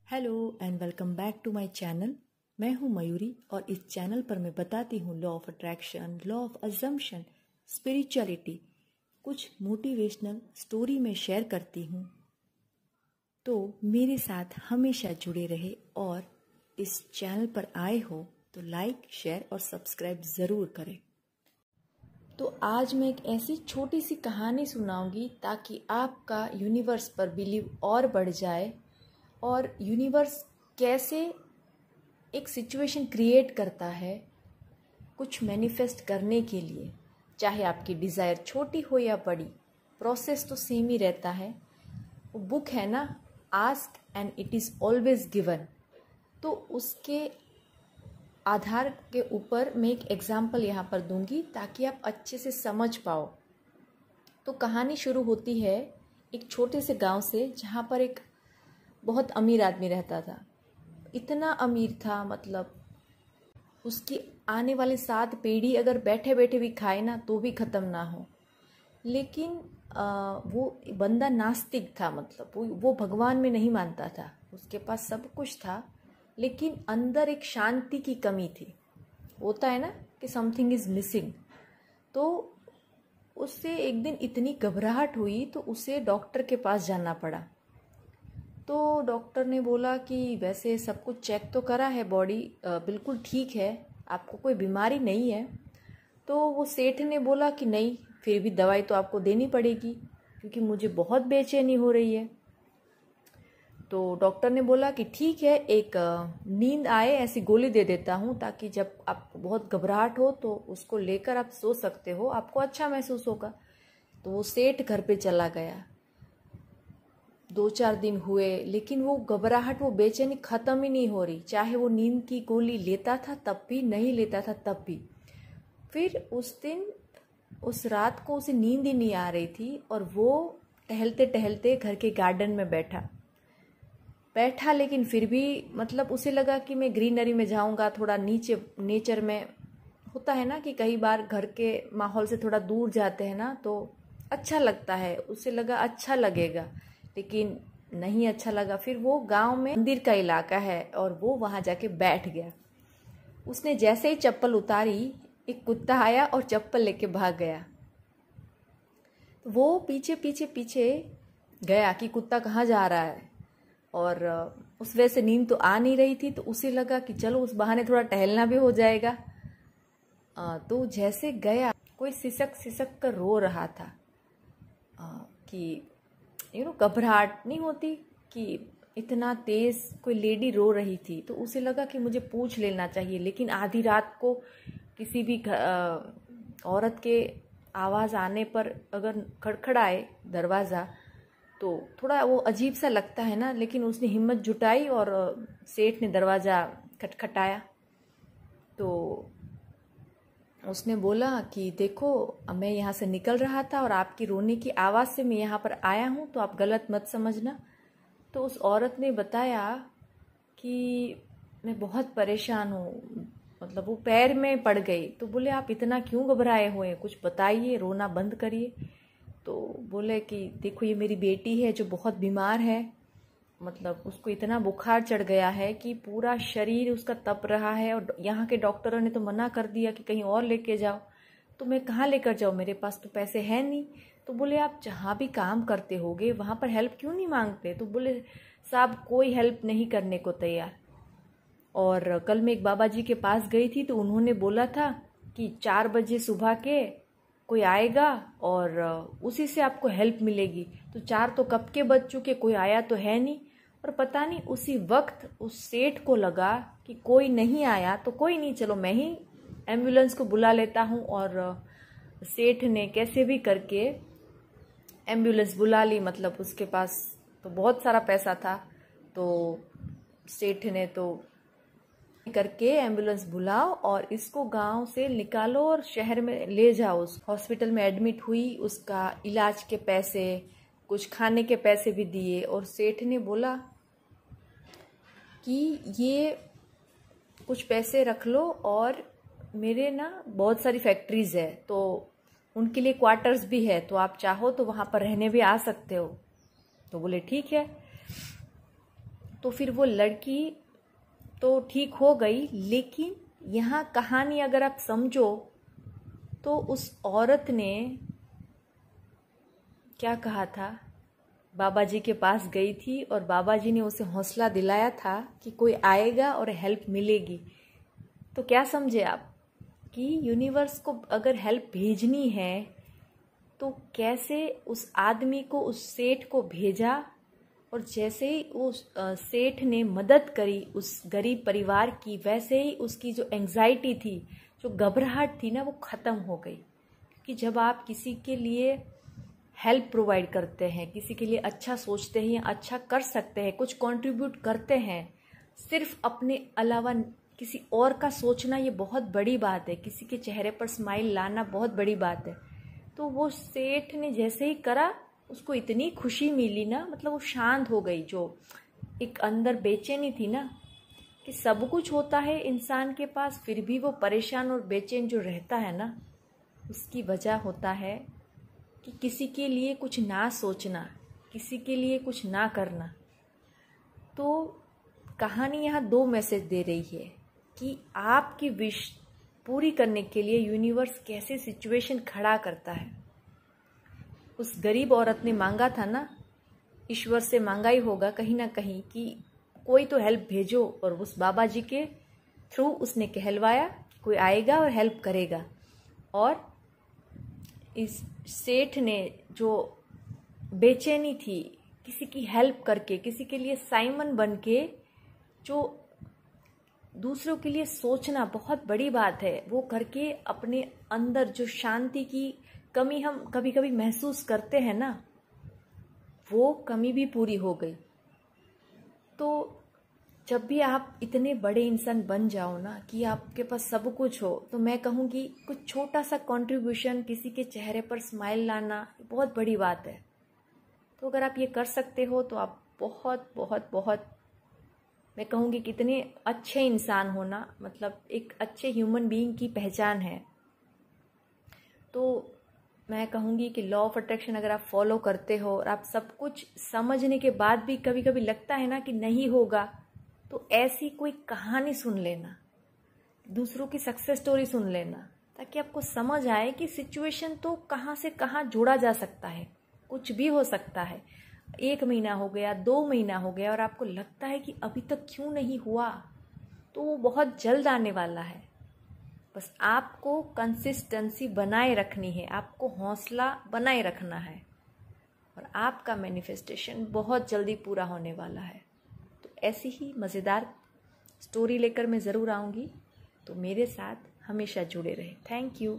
Hello and welcome back to my channel. मैं हूं मयूरी और इस चैनल पर मैं बताती हूं law of attraction, law of assumption, spirituality, कुछ मोटिवेशनल स्टोरी में शेयर करती हूं। तो मेरे साथ हमेशा जुड़े रहे और इस चैनल पर आए हो तो लाइक, शेयर और सब्सक्राइब ज़रूर करें। तो आज मैं एक ऐसी छोटी सी कहानी सुनाऊंगी ताकि आपका यूनिवर्स पर बिलीव और बढ़ जाए और यूनिवर्स कैसे एक सिचुएशन क्रिएट करता है कुछ मैनिफेस्ट करने के लिए, चाहे आपकी डिज़ायर छोटी हो या बड़ी, प्रोसेस तो सेम ही रहता है। वो बुक है ना, ask and it is always given. तो उसके आधार के ऊपर मैं एक एग्जाम्पल यहाँ पर दूंगी ताकि आप अच्छे से समझ पाओ। तो कहानी शुरू होती है एक छोटे से गांव से, जहाँ पर एक बहुत अमीर आदमी रहता था। इतना अमीर था, मतलब उसकी आने वाली 7 पीढ़ी अगर बैठे बैठे भी खाए ना तो भी ख़त्म ना हो। लेकिन वो बंदा नास्तिक था, मतलब वो भगवान में नहीं मानता था। उसके पास सब कुछ था लेकिन अंदर एक शांति की कमी थी। होता है ना कि समथिंग इज़ मिसिंग। तो उससे एक दिन इतनी घबराहट हुई तो उसे डॉक्टर के पास जाना पड़ा। तो डॉक्टर ने बोला कि वैसे सब कुछ चेक तो करा है, बॉडी बिल्कुल ठीक है, आपको कोई बीमारी नहीं है। तो वो सेठ ने बोला कि नहीं, फिर भी दवाई तो आपको देनी पड़ेगी क्योंकि मुझे बहुत बेचैनी हो रही है। तो डॉक्टर ने बोला कि ठीक है, एक नींद आए ऐसी गोली दे देता हूँ ताकि जब आपको बहुत घबराहट हो तो उसको लेकर आप सो सकते हो, आपको अच्छा महसूस होगा। तो वो सेठ घर पे चला गया। 2-4 दिन हुए लेकिन वो घबराहट, वो बेचैनी ख़त्म ही नहीं हो रही। चाहे वो नींद की गोली लेता था तब भी, नहीं लेता था तब भी। फिर उस दिन, उस रात को उसे नींद ही नहीं आ रही थी और वो टहलते टहलते घर के गार्डन में बैठा लेकिन फिर भी मतलब उसे लगा कि मैं ग्रीनरी में जाऊंगा, थोड़ा नीचे नेचर में। होता है ना कि कई बार घर के माहौल से थोड़ा दूर जाते हैं ना तो अच्छा लगता है। उसे लगा अच्छा लगेगा लेकिन नहीं अच्छा लगा। फिर वो गांव में मंदिर का इलाका है और वो वहां जाके बैठ गया। उसने जैसे ही चप्पल उतारी, एक कुत्ता आया और चप्पल लेके भाग गया। तो वो पीछे पीछे पीछे गया कि कुत्ता कहाँ जा रहा है। और उस वजह से नींद तो आ नहीं रही थी तो उसे लगा कि चलो उस बहाने थोड़ा टहलना भी हो जाएगा। तो जैसे गया, कोई सिसक सिसक कर रो रहा था कि घबराहट नहीं होती कि इतना तेज कोई लेडी रो रही थी। तो उसे लगा कि मुझे पूछ लेना चाहिए, लेकिन आधी रात को किसी भी औरत के आवाज़ आने पर अगर खड़खड़ाए दरवाज़ा तो थोड़ा वो अजीब सा लगता है ना। लेकिन उसने हिम्मत जुटाई और सेठ ने दरवाज़ा खटखटाया। तो उसने बोला कि देखो, मैं यहाँ से निकल रहा था और आपकी रोने की आवाज़ से मैं यहाँ पर आया हूँ, तो आप गलत मत समझना। तो उस औरत ने बताया कि मैं बहुत परेशान हूँ, मतलब वो पैर में पड़ गई। तो बोले आप इतना क्यों घबराए हुए हैं, कुछ बताइए, रोना बंद करिए। तो बोले कि देखो, ये मेरी बेटी है जो बहुत बीमार है, मतलब उसको इतना बुखार चढ़ गया है कि पूरा शरीर उसका तप रहा है और यहाँ के डॉक्टरों ने तो मना कर दिया कि कहीं और लेके जाओ। तो मैं कहाँ लेकर जाऊँ, मेरे पास तो पैसे हैं नहीं। तो बोले आप जहाँ भी काम करते होगे वहाँ पर हेल्प क्यों नहीं मांगते। तो बोले साहब कोई हेल्प नहीं करने को तैयार। और कल मैं एक बाबा जी के पास गई थी तो उन्होंने बोला था कि 4 बजे सुबह के कोई आएगा और उसी से आपको हेल्प मिलेगी। तो 4 तो कब के बज चुके, कोई आया तो है नहीं। और पता नहीं उसी वक्त उस सेठ को लगा कि कोई नहीं आया तो कोई नहीं, चलो मैं ही एम्बुलेंस को बुला लेता हूँ। और सेठ ने कैसे भी करके एम्बुलेंस बुला ली। मतलब उसके पास तो बहुत सारा पैसा था, तो सेठ ने तो करके एम्बुलेंस बुलाओ और इसको गांव से निकालो और शहर में ले जाओ। उस हॉस्पिटल में एडमिट हुई, उसका इलाज के पैसे, कुछ खाने के पैसे भी दिए। और सेठ ने बोला कि ये कुछ पैसे रख लो और मेरे ना बहुत सारी फैक्ट्रीज है तो उनके लिए क्वार्टर्स भी है, तो आप चाहो तो वहाँ पर रहने भी आ सकते हो। तो बोले ठीक है। तो फिर वो लड़की तो ठीक हो गई, लेकिन यहाँ कहानी अगर आप समझो तो उस औरत ने क्या कहा था, बाबा जी के पास गई थी और बाबा जी ने उसे हौसला दिलाया था कि कोई आएगा और हेल्प मिलेगी। तो क्या समझे आप कि यूनिवर्स को अगर हेल्प भेजनी है तो कैसे उस आदमी को, उस सेठ को भेजा, और जैसे ही उस सेठ ने मदद करी उस गरीब परिवार की, वैसे ही उसकी जो एंग्जाइटी थी, जो घबराहट थी ना, वो ख़त्म हो गई। कि जब आप किसी के लिए हेल्प प्रोवाइड करते हैं, किसी के लिए अच्छा सोचते हैं या अच्छा कर सकते हैं, कुछ कंट्रीब्यूट करते हैं, सिर्फ अपने अलावा किसी और का सोचना, ये बहुत बड़ी बात है। किसी के चेहरे पर स्माइल लाना बहुत बड़ी बात है। तो वो सेठ ने जैसे ही करा, उसको इतनी खुशी मिली ना, मतलब वो शांत हो गई। जो एक अंदर बेचैनी थी ना, कि सब कुछ होता है इंसान के पास, फिर भी वो परेशान और बेचैन जो रहता है ना, उसकी वजह होता है कि किसी के लिए कुछ ना सोचना, किसी के लिए कुछ ना करना। तो कहानी यहाँ 2 मैसेज दे रही है कि आपकी विश पूरी करने के लिए यूनिवर्स कैसे सिचुएशन खड़ा करता है। उस गरीब औरत ने मांगा था ना, ईश्वर से मांगा ही होगा कहीं ना कहीं कि कोई तो हेल्प भेजो, और उस बाबा जी के थ्रू उसने कहलवाया कि कोई आएगा और हेल्प करेगा। और इस सेठ ने जो बेचैनी थी, किसी की हेल्प करके, किसी के लिए साइमन बन के, जो दूसरों के लिए सोचना बहुत बड़ी बात है, वो करके अपने अंदर जो शांति की कमी हम कभी कभी महसूस करते हैं ना, वो कमी भी पूरी हो गई। तो जब भी आप इतने बड़े इंसान बन जाओ ना कि आपके पास सब कुछ हो, तो मैं कहूँगी कुछ छोटा सा कंट्रीब्यूशन, किसी के चेहरे पर स्माइल लाना बहुत बड़ी बात है। तो अगर आप ये कर सकते हो तो आप बहुत बहुत बहुत, मैं कहूँगी कितने अच्छे इंसान होना, मतलब एक अच्छे ह्यूमन बीइंग की पहचान है। तो मैं कहूँगी कि लॉ ऑफ अट्रैक्शन अगर आप फॉलो करते हो और आप सब कुछ समझने के बाद भी कभी कभी लगता है ना कि नहीं होगा, तो ऐसी कोई कहानी सुन लेना, दूसरों की सक्सेस स्टोरी सुन लेना, ताकि आपको समझ आए कि सिचुएशन तो कहाँ से कहाँ जोड़ा जा सकता है, कुछ भी हो सकता है। 1 महीना हो गया, 2 महीना हो गया, और आपको लगता है कि अभी तक क्यों नहीं हुआ, तो वो बहुत जल्द आने वाला है। बस आपको कंसिस्टेंसी बनाए रखनी है, आपको हौसला बनाए रखना है, और आपका मैनिफेस्टेशन बहुत जल्दी पूरा होने वाला है। तो ऐसी ही मज़ेदार स्टोरी लेकर मैं ज़रूर आऊँगी, तो मेरे साथ हमेशा जुड़े रहें। Thank you.